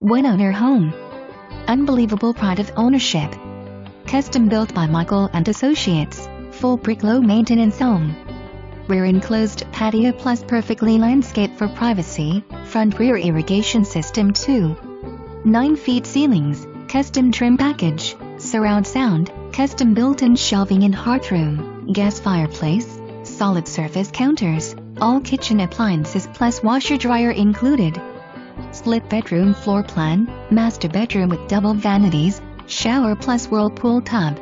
One owner home. Unbelievable pride of ownership. Custom built by Michael and Associates. Full brick low maintenance home. Rear enclosed patio plus perfectly landscaped for privacy. Front rear irrigation system too. 9 feet ceilings. Custom trim package. Surround sound. Custom built-in shelving in hearth room. Gas fireplace. Solid surface counters. All kitchen appliances plus washer dryer included. Split bedroom floor plan. Master bedroom with double vanities. Shower plus whirlpool tub.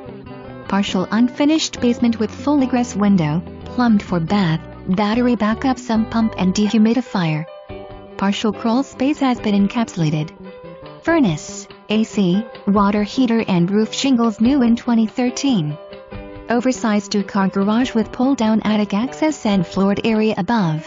Partial unfinished basement with full egress window. Plumbed for bath, battery backup sump pump and dehumidifier. Partial crawl space has been encapsulated. Furnace, AC, water heater and roof shingles new in 2013. Oversized 2-car garage with pull-down attic access and floored area above.